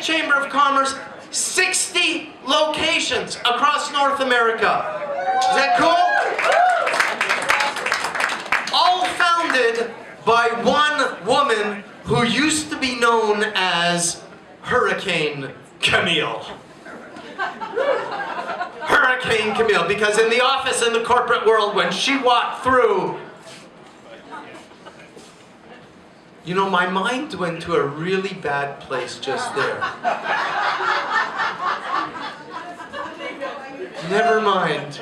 Chamber of Commerce, 60 locations across North America. Is that cool? All founded by one woman who used to be known as Hurricane Camille. Hurricane Camille, because in the office in the corporate world, when she walked through, you know, my mind went to a really bad place just there. Never mind.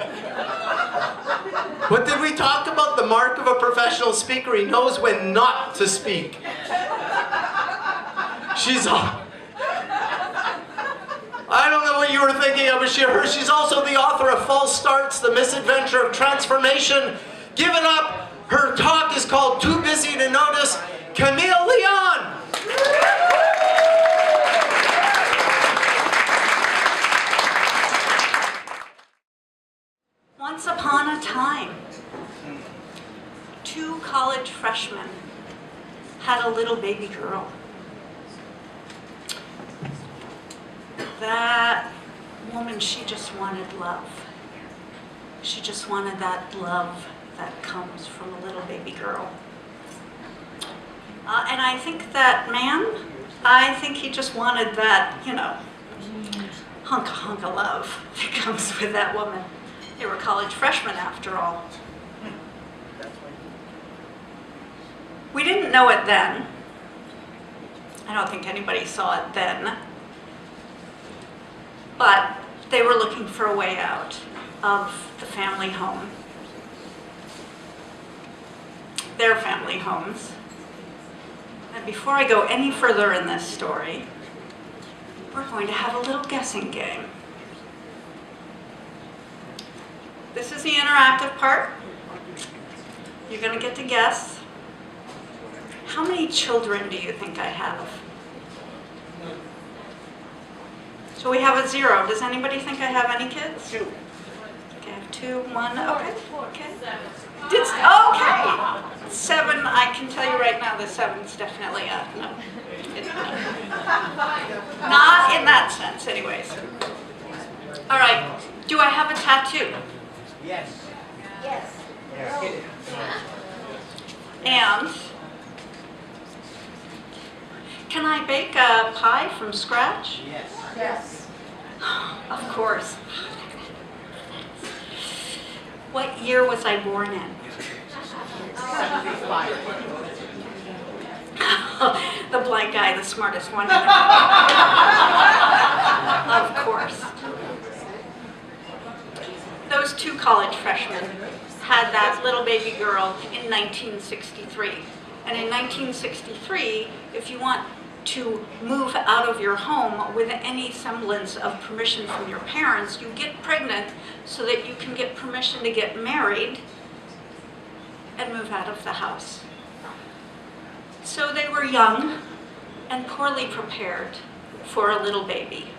What did we talk about? The mark of a professional speaker, he knows when not to speak. She's all... I don't know what you were thinking of, but she's also the author of False Starts, The Misadventure of Transformation. Give it up. Her talk is called Too Busy to Notice. Camille Leon. Once upon a time, 2 college freshmen had a little baby girl. That woman, she just wanted love. She just wanted that love that comes from a little baby girl. And I think that man, I think he just wanted that, you know, hunk of love that comes with that woman. They were college freshmen after all. We didn't know it then. I don't think anybody saw it then. But they were looking for a way out of the family home. Their family homes. And before I go any further in this story, we're going to have a little guessing game. This is the interactive part. You're going to get to guess. How many children do you think I have? So we have a 0. Does anybody think I have any kids? 2. Okay, I have 2, 1, okay. Okay. 7, I can tell you right now the 7's definitely a no. Not in that sense, anyways. All right, do I have a tattoo? Yes. Yes. And can I bake a pie from scratch? Yes. Yes. Of course. What year was I born in? 75. The blind guy, the smartest one. Of course. Those 2 college freshmen had that little baby girl in 1963. And in 1963, if you want to move out of your home with any semblance of permission from your parents, you get pregnant so that you can get permission to get married and move out of the house. So they were young and poorly prepared for a little baby.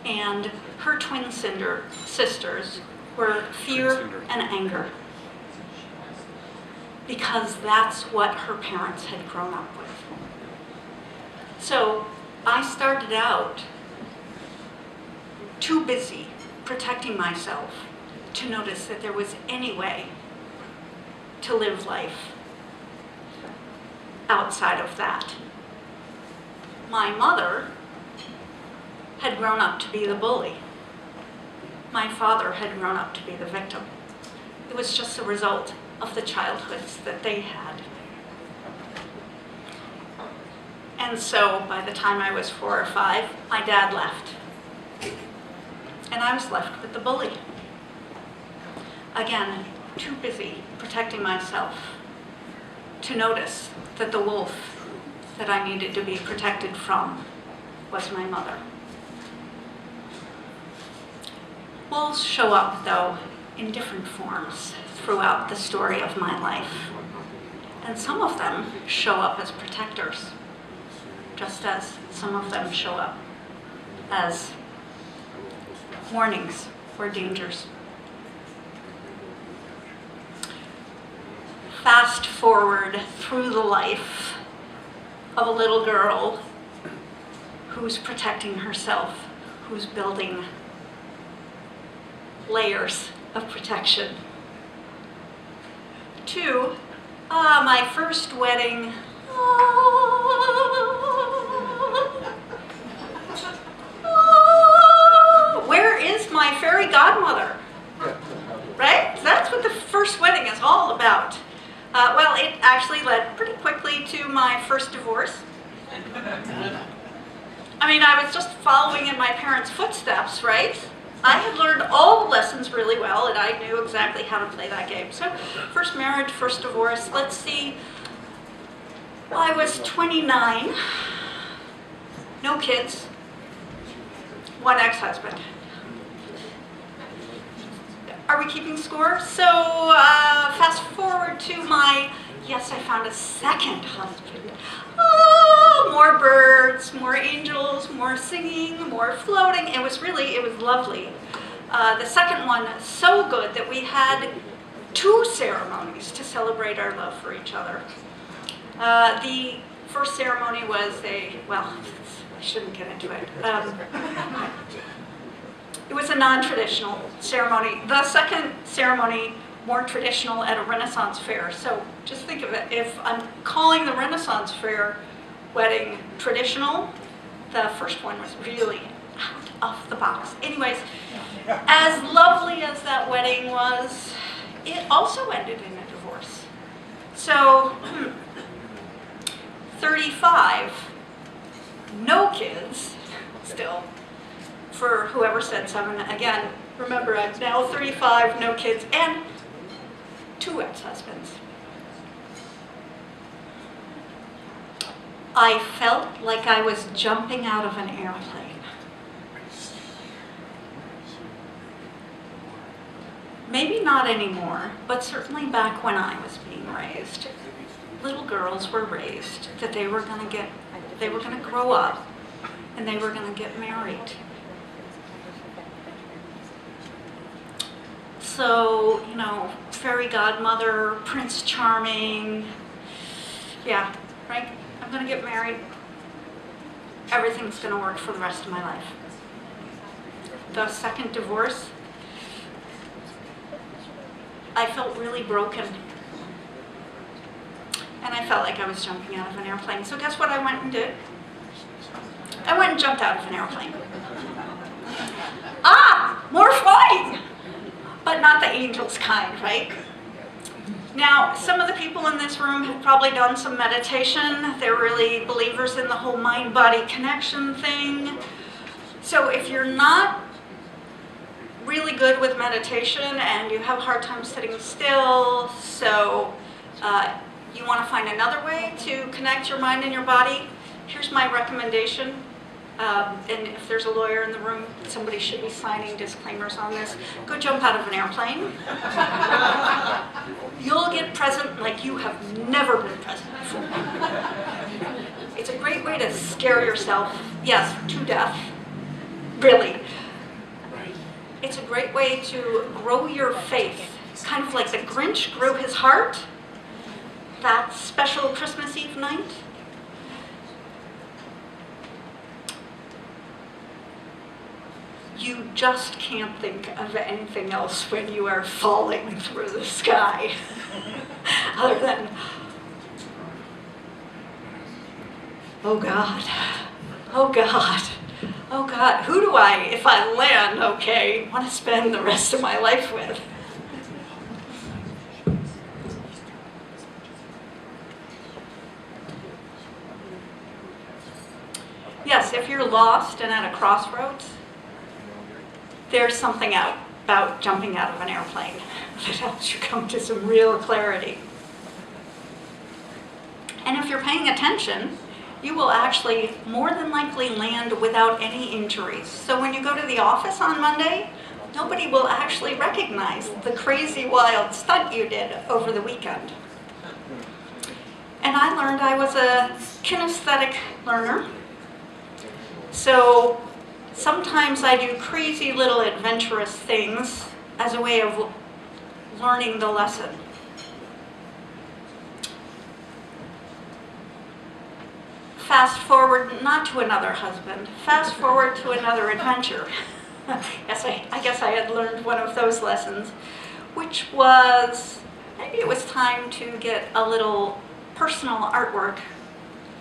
And her twin sisters were fear and anger, because that's what her parents had grown up with. So I started out too busy protecting myself to notice that there was any way to live life outside of that. My mother had grown up to be the bully. My father had grown up to be the victim. It was just a result of the childhoods that they had. And so by the time I was 4 or 5, my dad left. And I was left with the bully. Again, too busy protecting myself to notice that the wolf that I needed to be protected from was my mother. Wolves show up, though, in different forms throughout the story of my life. And some of them show up as protectors, just as some of them show up as warnings or dangers. Fast forward through the life of a little girl who's protecting herself, who's building layers of protection. 2, my first wedding. Where is my fairy godmother? Right? That's what the first wedding is all about. Well, it actually led pretty quickly to my first divorce. I mean, I was just following in my parents' footsteps, right? I had learned all the lessons really well, and I knew exactly how to play that game. So, first marriage, first divorce. Let's see. I was 29, no kids, 1 ex-husband. Are we keeping score? So, fast forward to my, yes, I found a second husband. Oh, more birds, more angels, more singing, more floating. It was lovely. The second one, so good that we had 2 ceremonies to celebrate our love for each other. The first ceremony was well, I shouldn't get into it. It was a non-traditional ceremony. The second ceremony, more traditional at a Renaissance fair. So just think of it, if I'm calling the Renaissance fair wedding traditional, the first one was really out of the box. Anyways, as lovely as that wedding was, it also ended in a divorce. So, 35, no kids, still. For whoever said 7, again, remember I'm now 35, no kids, and 2 ex-husbands. I felt like I was jumping out of an airplane. Maybe not anymore, but certainly back when I was being raised, little girls were raised that they were going to grow up and they were going to get married. So, you know, fairy godmother, Prince Charming, yeah, right? I'm going to get married. Everything's going to work for the rest of my life. The second divorce, I felt really broken. And I felt like I was jumping out of an airplane. So guess what I went and did? I went and jumped out of an airplane. More flying! But not the angels kind, right? Now, some of the people in this room have probably done some meditation. They're really believers in the whole mind-body connection thing. So if you're not really good with meditation and you have a hard time sitting still, so you want to find another way to connect your mind and your body, here's my recommendation. And if there's a lawyer in the room, somebody should be signing disclaimers on this. Go jump out of an airplane. You'll get present like you have never been present before. It's a great way to scare yourself, yes, to death, really. It's a great way to grow your faith, kind of like the Grinch grew his heart that special Christmas Eve night. You just can't think of anything else when you are falling through the sky other than, oh God, oh God, oh God, who do I, if I land okay, want to spend the rest of my life with? Yes, if you're lost and at a crossroads, there's something about jumping out of an airplane that helps you come to some real clarity. And if you're paying attention, you will actually more than likely land without any injuries. So when you go to the office on Monday, nobody will actually recognize the crazy wild stunt you did over the weekend. And I learned I was a kinesthetic learner. So sometimes I do crazy little adventurous things as a way of learning the lesson. fast forward, not to another husband, fast forward to another adventure. I guess I had learned one of those lessons, which was, maybe it was time to get a little personal artwork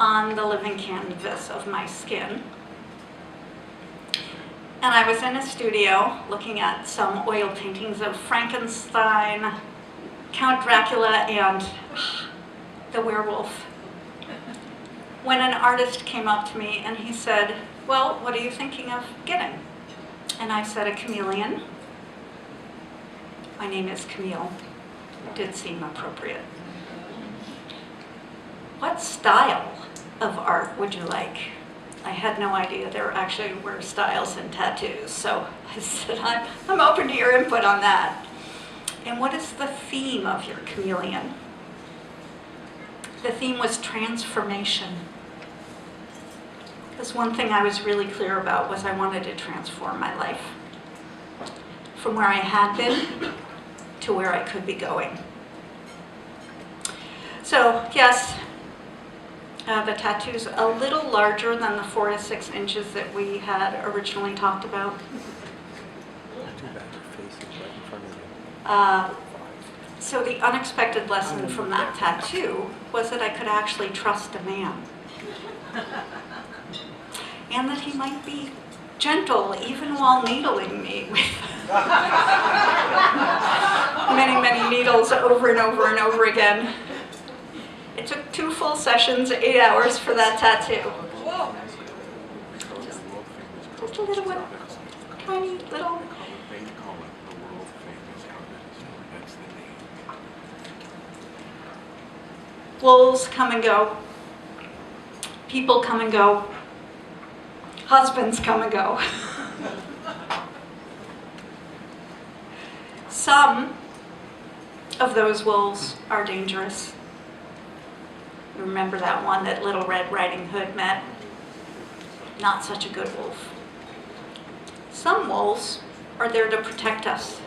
on the living canvas of my skin. And I was in a studio looking at some oil paintings of Frankenstein, Count Dracula, and the werewolf, when an artist came up to me and he said, "Well, what are you thinking of getting?" And I said, "A chameleon. My name is Camille." It did seem appropriate. "What style of art would you like?" I had no idea there actually were styles in tattoos, so I said, I'm open to your input on that. "And what is the theme of your chameleon?" The theme was transformation. Because one thing I was really clear about was I wanted to transform my life from where I had been to where I could be going. So yes, the tattoo's a little larger than the 4 to 6 inches that we had originally talked about. So the unexpected lesson from that tattoo was that I could actually trust a man. And that he might be gentle even while needling me with many, many needles over and over and over again. It took 2 full sessions, 8 hours for that tattoo. Just a little one, tiny little. Wolves come and go. People come and go. Husbands come and go. Some of those wolves are dangerous. You remember that one that Little Red Riding Hood met? Not such a good wolf. Some wolves are there to protect us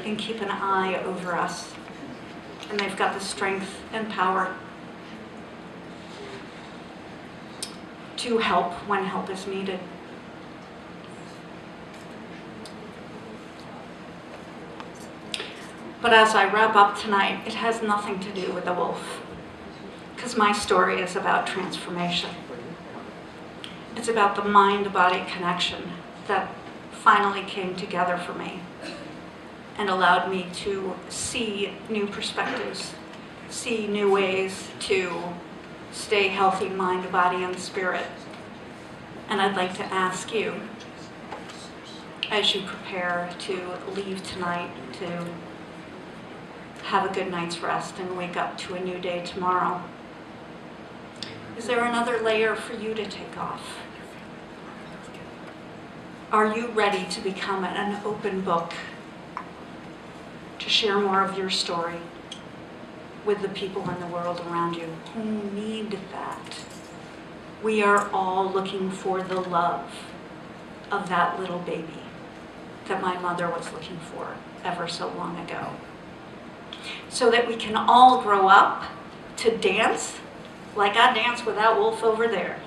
and keep an eye over us. And they've got the strength and power to help when help is needed. But as I wrap up tonight, it has nothing to do with the wolf, because my story is about transformation. It's about the mind-body connection that finally came together for me and allowed me to see new perspectives, see new ways to stay healthy, mind, body, and spirit. And I'd like to ask you, as you prepare to leave tonight, to have a good night's rest and wake up to a new day tomorrow, is there another layer for you to take off? Are you ready to become an open book, to share more of your story with the people in the world around you who need that? We are all looking for the love of that little baby that my mother was looking for ever so long ago, so that we can all grow up to dance like I dance with that wolf over there.